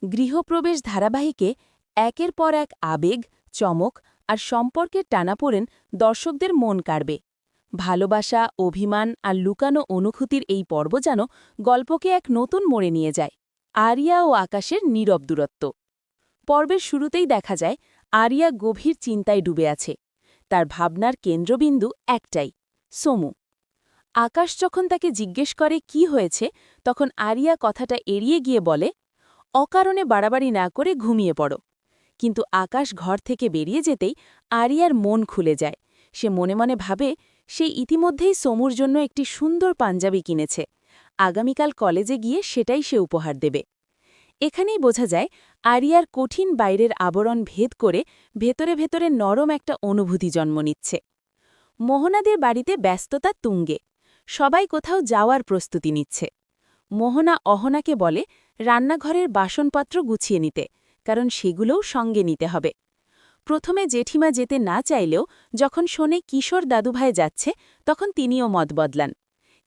গৃহপ্রবেশ ধারাবাহিকে একের পর এক আবেগ, চমক আর সম্পর্কের টানাপোড়েন দর্শকদের মন কাড়বে। ভালোবাসা, অভিমান আর লুকানো অনুভূতির এই পর্ব যেন গল্পকে এক নতুন মোড়ে নিয়ে যায়। আরিয়া ও আকাশের নীরব দূরত্ব। পর্বের শুরুতেই দেখা যায় আরিয়া গভীর চিন্তায় ডুবে আছে। তার ভাবনার কেন্দ্রবিন্দু একটাই, সমু। আকাশ যখন তাকে জিজ্ঞেস করে কি হয়েছে, তখন আরিয়া কথাটা এড়িয়ে গিয়ে বলে, অকারণে বাড়াবাড়ি না করে ঘুমিয়ে পড়ো। কিন্তু আকাশ ঘর থেকে বেরিয়ে যেতেই আরিয়ার মন খুলে যায়। সে মনে মনে ভাবে সে ইতিমধ্যেই সমুর জন্য একটি সুন্দর পাঞ্জাবি কিনেছে। আগামীকাল কলেজে গিয়ে সেটাই সে উপহার দেবে। এখানেই বোঝা যায় আরিয়ার কঠিন বাইরের আবরণ ভেদ করে ভেতরে ভেতরে নরম একটা অনুভূতি জন্ম নিচ্ছে। মোহনাদের বাড়িতে ব্যস্ততা তুঙ্গে। সবাই কোথাও যাওয়ার প্রস্তুতি নিচ্ছে। মোহনা অহনাকে বলে রান্নাঘরের বাসনপত্র গুছিয়ে নিতে, কারণ সেগুলোও সঙ্গে নিতে হবে। প্রথমে জেঠিমা যেতে না চাইলেও যখন শোনে কিশোর দাদুভাই যাচ্ছে, তখন তিনিও মত বদলান।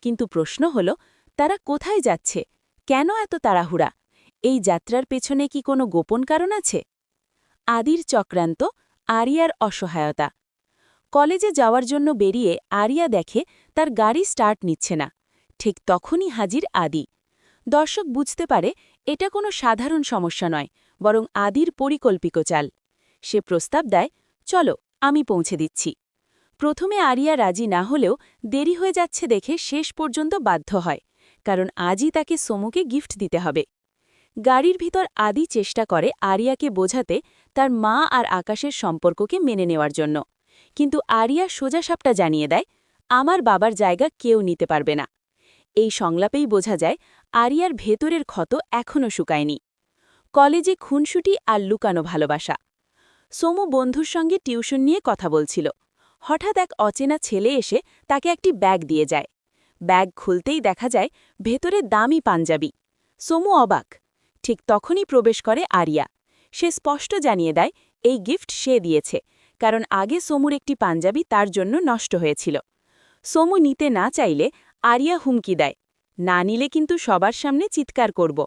কিন্তু প্রশ্ন হল, তারা কোথায় যাচ্ছে? কেন এত তাড়াহুড়া? এই যাত্রার পেছনে কি কোনো গোপন কারণ আছে? আদির চক্রান্ত, আরিয়ার অসহায়তা। কলেজে যাওয়ার জন্য বেরিয়ে আরিয়া দেখে তার গাড়ি স্টার্ট নিচ্ছে না। ঠিক তখনই হাজির আদি। দর্শক বুঝতে পারে এটা কোনো সাধারণ সমস্যা নয়, বরং আদির পরিকল্পিত চাল। সে প্রস্তাব দেয়, চলো আমি পৌঁছে দিচ্ছি। প্রথমে আরিয়া রাজি না হলেও দেরি হয়ে যাচ্ছে দেখে শেষ পর্যন্ত বাধ্য হয়, কারণ আজই তাকে সমুকে গিফট দিতে হবে। গাড়ির ভিতর আদি চেষ্টা করে আরিয়াকে বোঝাতে তার মা আর আকাশের সম্পর্ককে মেনে নেওয়ার জন্য, কিন্তু আরিয়া সোজাসাপটা জানিয়ে দেয়, আমার বাবার জায়গা কেউ নিতে পারবে না। এই সংলাপেই বোঝা যায় আরিয়ার ভেতরের ক্ষত এখনও শুকায়নি। কলেজে খুনসুটি আর লুকানো ভালোবাসা। সমু বন্ধুর সঙ্গে টিউশন নিয়ে কথা বলছিল। হঠাৎ এক অচেনা ছেলে এসে তাকে একটি ব্যাগ দিয়ে যায়। ব্যাগ খুলতেই দেখা যায় ভেতরে দামি পাঞ্জাবি। সমু অবাক। ঠিক তখনই প্রবেশ করে আরিয়া। সে স্পষ্ট জানিয়ে দেয় এই গিফট সে দিয়েছে, কারণ আগে সমুর একটি পাঞ্জাবি তার জন্য নষ্ট হয়েছিল। সমু নিতে না চাইলে আরিয়া হুমকি দেয়, না নিলে কিন্তু সবার সামনে চিৎকার করব।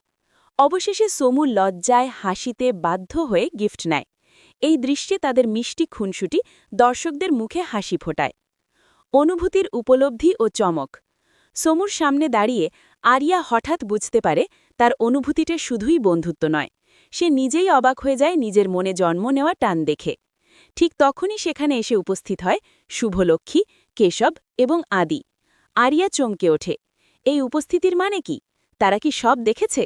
অবশেষে সমু লজ্জায় হাসিতে বাধ্য হয়ে গিফট নেয়। এই দৃশ্যে তাদের মিষ্টি খুনসুটি দর্শকদের মুখে হাসি ফোটায়। অনুভূতির উপলব্ধি ও চমক। সমুর সামনে দাঁড়িয়ে আরিয়া হঠাৎ বুঝতে পারে তার অনুভূতিটা শুধুই বন্ধুত্ব নয়, সে নিজেই অবাক হয়ে যায় নিজের মনে জন্ম নেওয়া টান দেখে। ঠিক তখনই সেখানে এসে উপস্থিত হয় শুভলক্ষ্মী, কেশব এবং আদি। আরিয়া চমকে ওঠে। এই উপস্থিতির মানে কি? তারা কি সব দেখেছে?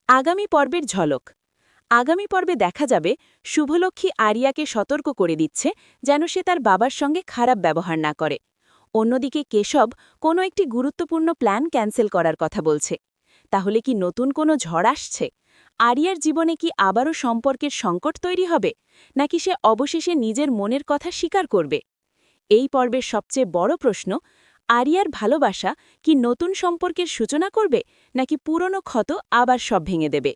আগামী পর্বের ঝলক। আগামী পর্বে দেখা যাবে শুভলক্ষ্মী আরিয়াকে সতর্ক করে দিচ্ছে যেন সে তার বাবার সঙ্গে খারাপ ব্যবহার না করে। অন্যদিকে কেশব কোনো একটি গুরুত্বপূর্ণ প্ল্যান ক্যান্সেল করার কথা বলছে। তাহলে কি নতুন কোনো ঝড় আসছে? আরিয়ার জীবনে কি আবারও সম্পর্কের সংকট তৈরি হবে, নাকি সে অবশেষে নিজের মনের কথা স্বীকার করবে? এই পর্বের সবচেয়ে বড় প্রশ্ন, আরিয়ার ভালোবাসা কি নতুন সম্পর্কের সূচনা করবে, নাকি পুরনো ক্ষত আবার সব ভেঙে দেবে?